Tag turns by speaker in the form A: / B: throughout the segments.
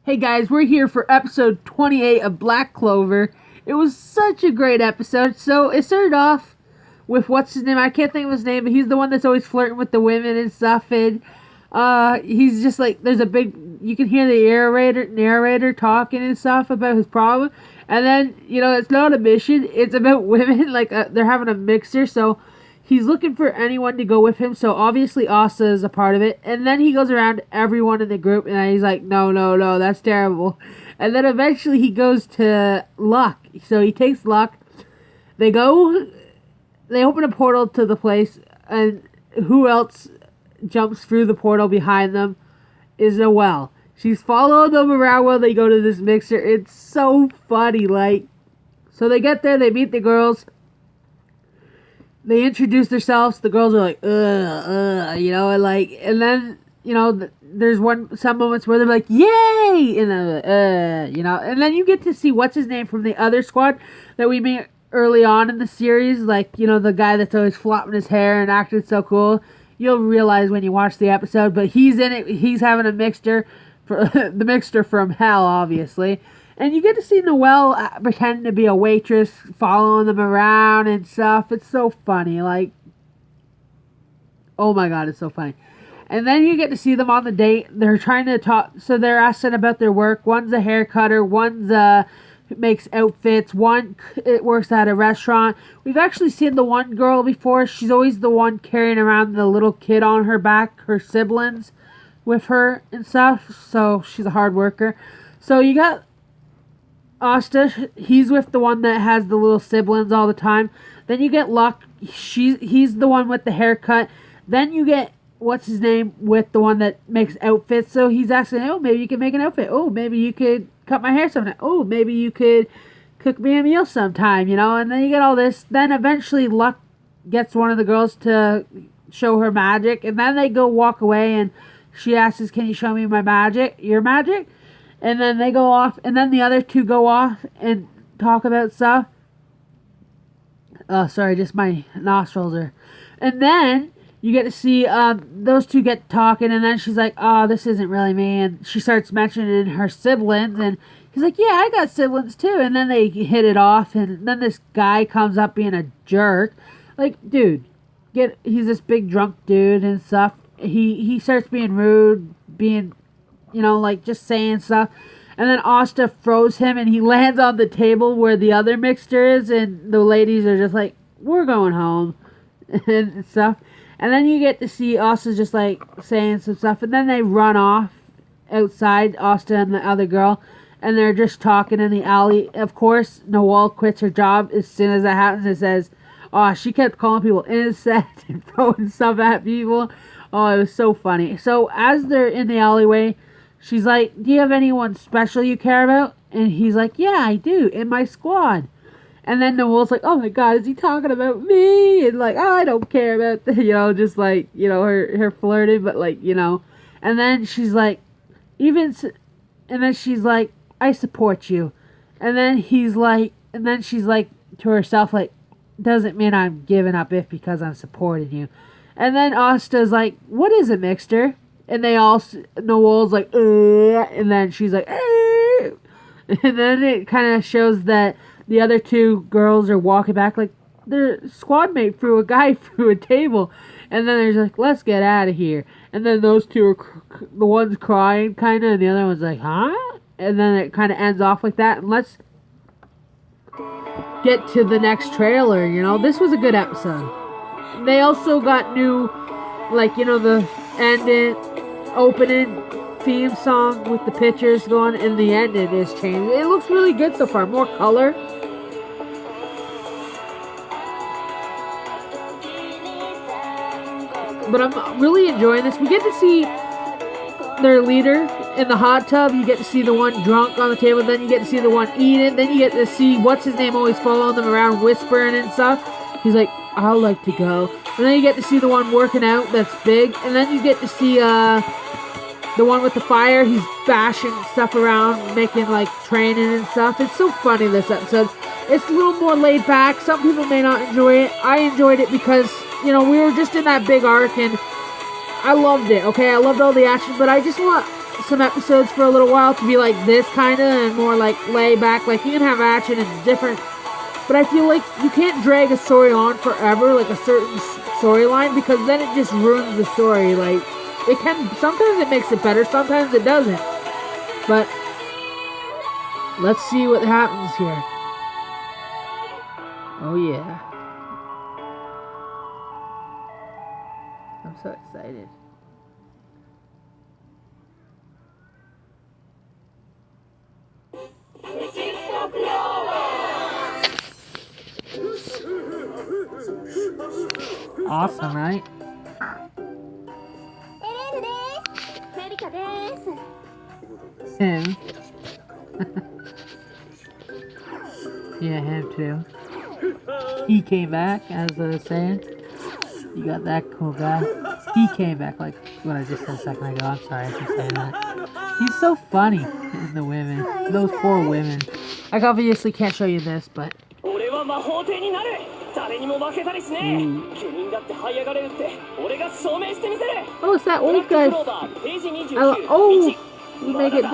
A: Hey guys, we're here for episode 28 of Black Clover. It was such a great episode. So it started off with what's his name? I can't think of his name, but he's the one that's always flirting with the women and stuff. And he's just like, there's a big, you can hear the narrator talking and stuff about his problem. And then, it's not a mission. It's about women. Like they're having a mixer. So he's looking for anyone to go with him, so obviously Asta is a part of it. And then he goes around to everyone in the group, and he's like, no, that's terrible. And then eventually he goes to Luck. So he takes Luck. They open a portal to the place, and who else jumps through the portal behind them is Noelle. She's following them around while they go to this mixer. It's so funny, so they get there, they meet the girls. They introduce themselves. The girls are like, and then, there's some moments where they're like, yay! And and then you get to see what's his name from the other squad that we meet early on in the series. The guy that's always flopping his hair and acting so cool. You'll realize when you watch the episode, but he's in it. He's having a mixture, the mixture from hell, obviously. And you get to see Noelle pretending to be a waitress, following them around and stuff. It's so funny. Oh my god, it's so funny. And then you get to see them on the date. They're trying to talk. So they're asking about their work. One's a hair cutter. One's makes outfits. One works at a restaurant. We've actually seen the one girl before. She's always the one carrying around the little kid on her back, her siblings with her and stuff. So she's a hard worker. So you got Asta, he's with the one that has the little siblings all the time. Then you get Luck, he's the one with the haircut. Then you get, what's his name, with the one that makes outfits. So he's asking, oh, maybe you can make an outfit. Oh, maybe you could cut my hair sometime. Oh, maybe you could cook me a meal sometime, And then you get all this. Then eventually Luck gets one of the girls to show her magic. And then they go walk away and she asks, can you show me my magic? Your magic? And then they go off, and then the other two go off and talk about stuff. Oh, sorry, just my nostrils are. And then you get to see those two get talking, and then she's like, oh, this isn't really me. And she starts mentioning her siblings, and he's like, yeah, I got siblings too. And then they hit it off, and then this guy comes up being a jerk. Dude, he's this big drunk dude and stuff. He starts being rude, being just saying stuff. And then Asta throws him and he lands on the table where the other mixer is, and the ladies are just like, we're going home and stuff. And then you get to see Asta just saying some stuff, and then they run off outside, Asta and the other girl, and they're just talking in the alley. Of course, Noelle quits her job as soon as that happens and says, oh, she kept calling people insect and throwing stuff at people. Oh, it was so funny. So as they're in the alleyway, she's like, do you have anyone special you care about? And he's like, yeah, I do, in my squad. And then Noelle's like, oh my god, is he talking about me? And oh, I don't care about that, her flirting, but And then she's like, I support you. And then she's like to herself, doesn't mean I'm giving up because I'm supporting you. And then Asta's like, what is it, mixer? And Noelle's like, and then she's like, and then it kind of shows that the other two girls are walking back, their squad mate threw a guy through a table, and then they're like, let's get out of here. And then those two are the ones crying, kind of, and the other one's like, huh? And then it kind of ends off like that, and let's get to the next trailer, This was a good episode. They also got new, the ending, opening theme song with the pictures going, and the ending is changed. It looks really good so far. More color. But I'm really enjoying this. We get to see their leader in the hot tub. You get to see the one drunk on the table. Then you get to see the one eating. Then you get to see what's his name always following them around, whispering and stuff. He's like, I'll like to go. And then you get to see the one working out that's big. And then you get to see the one with the fire. He's bashing stuff around, making training and stuff. It's so funny, this episode. It's a little more laid back. Some people may not enjoy it. I enjoyed it because, we were just in that big arc, and I loved it, okay? I loved all the action, but I just want some episodes for a little while to be like this kind of and more like lay back. Like you can have action and different, but I feel like you can't drag a story on forever, like a certain storyline, because then it just ruins the story. Like it can sometimes it makes it better, sometimes it doesn't. But let's see what happens here. Oh yeah. I'm so excited. Awesome, right? Him. Yeah, him too. He came back, as I was saying. You got that cool guy. He came back, like what I just said a second ago. I'm sorry, I keep saying that. He's so funny in the women. Those poor women. I obviously can't show you this, but... Oh, it's that old guy. Oh, you make it...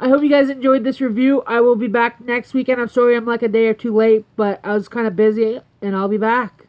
A: I hope you guys enjoyed this review. I will be back next weekend. I'm sorry I'm like a day or two late, but I was kind of busy, and I'll be back.